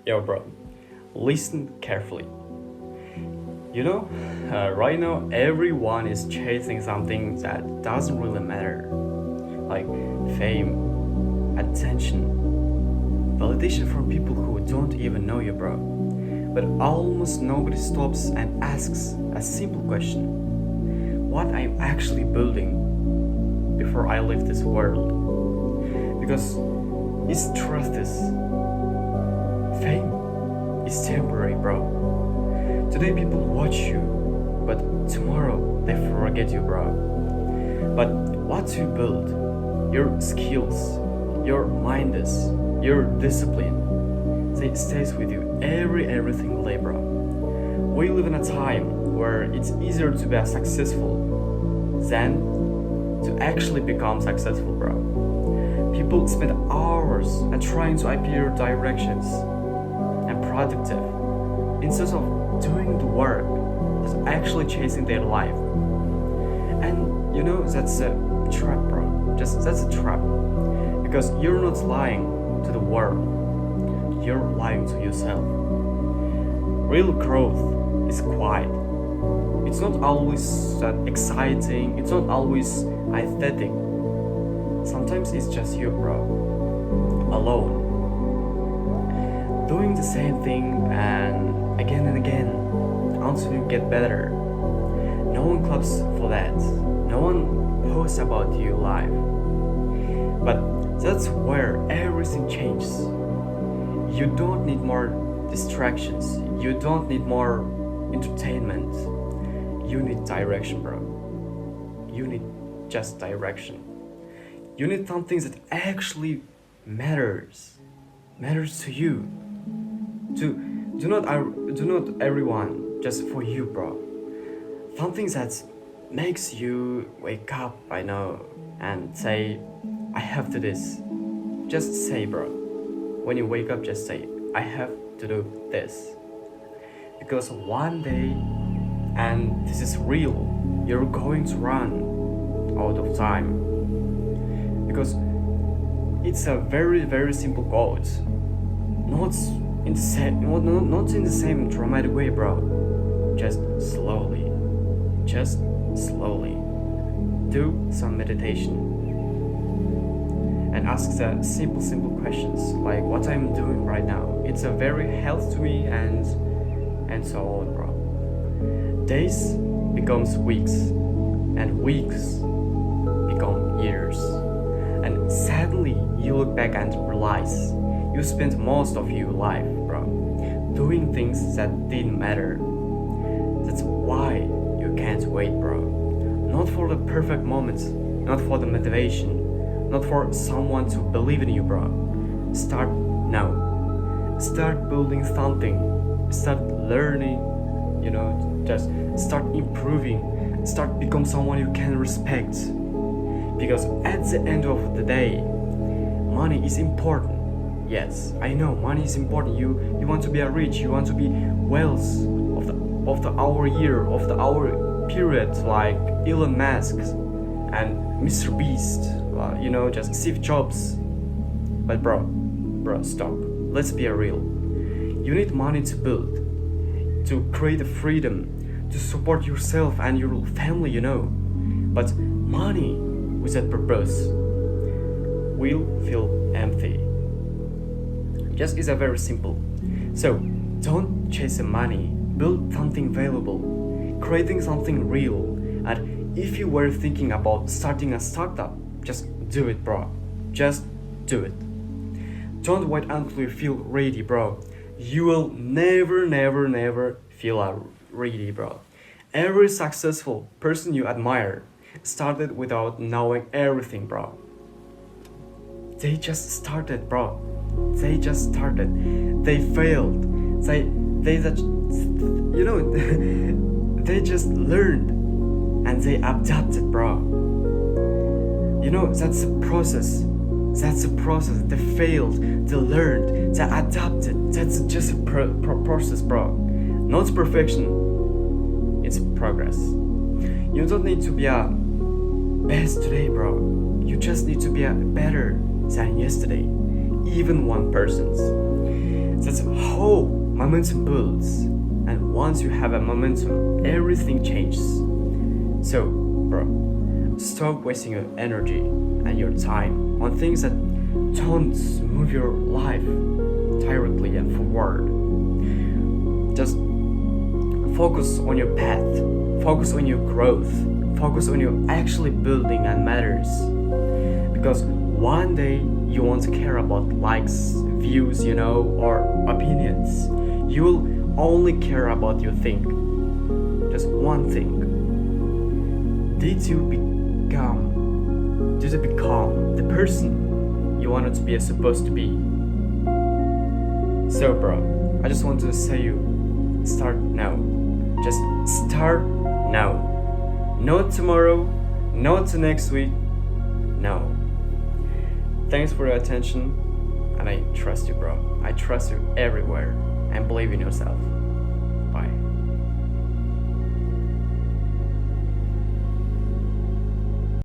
Yo, bro, listen carefully. Right now everyone is chasing something that doesn't really matter, like fame, attention, validation from people who don't even know you, bro. But almost nobody stops and asks a simple question: what I'm actually building before I leave this world? Because it's trust this. Fame is temporary, bro. Today people watch you, but tomorrow they forget you, bro. But what you build, your skills, your mindness, your discipline, they stays with you every single day, bro. We live in a time where it's easier to be successful than to actually become successful, bro. People spend hours at trying to appear directions and productive instead of doing the work that's actually chasing their life. And that's a trap, bro. That's a trap. Because you're not lying to the world, you're lying to yourself. Real growth is quiet. It's not always that exciting, it's not always aesthetic. Sometimes it's just you, bro, alone, doing the same thing and again until you get better. No one claps for that. No one posts about you live. But that's where everything changes. You don't need more distractions. You don't need more entertainment. You need direction, bro. You need just direction. You need something that actually matters to you. Do not everyone just for you, bro. Something that makes you wake up, I know, and say, I have to do this. Just say, bro. When you wake up, just say, I have to do this. Because one day, and this is real, you're going to run out of time. Because it's a very simple quote. Not in the same dramatic way, bro. Just slowly. Do some meditation and ask the simple questions like what I'm doing right now. It's a very health to me and so on, bro. Days becomes weeks and weeks become years. And suddenly you look back and realize you spent most of your life, bro, doing things that didn't matter. That's why you can't wait, bro. Not for the perfect moments, not for the motivation, not for someone to believe in you, bro. Start now. Start building something. Start learning, just start improving. Start become someone you can respect. Because at the end of the day, money is important. Yes, I know money is important. You want to be rich. You want to be wealth of our year, of our period, like Elon Musk and Mr. Beast. Just Steve Jobs. But bro, stop. Let's be real. You need money to build, to create the freedom, to support yourself and your family. But money without purpose will feel empty. Just is a very simple. So don't chase the money. Build something valuable, creating something real. And if you were thinking about starting a startup, just do it, bro. Just do it. Don't wait until you feel ready, bro. You will never feel ready, bro. Every successful person you admire started without knowing everything, bro. They just started, bro. They just started. They failed. They just learned and they adapted, bro. That's a process. They failed, they learned, they adapted. That's just a process, bro. Not perfection. It's progress. You don't need to be a best today, bro. You just need to be a better than yesterday. Even 1%. That's how momentum builds. And once you have a momentum, everything changes. So, bro, stop wasting your energy and your time on things that don't move your life directly and forward. Just focus on your path, focus on your growth, focus on your actually building and matters. Because one day you won't care about likes, views, or opinions. You will only care about your thing. Just one thing. Did you become the person you wanted to be supposed to be? So, bro, I just want to say you start now. Just start now. Not tomorrow, not next week. No. Thanks for your attention, and I trust you, bro. I trust you everywhere, and believe in yourself. Bye.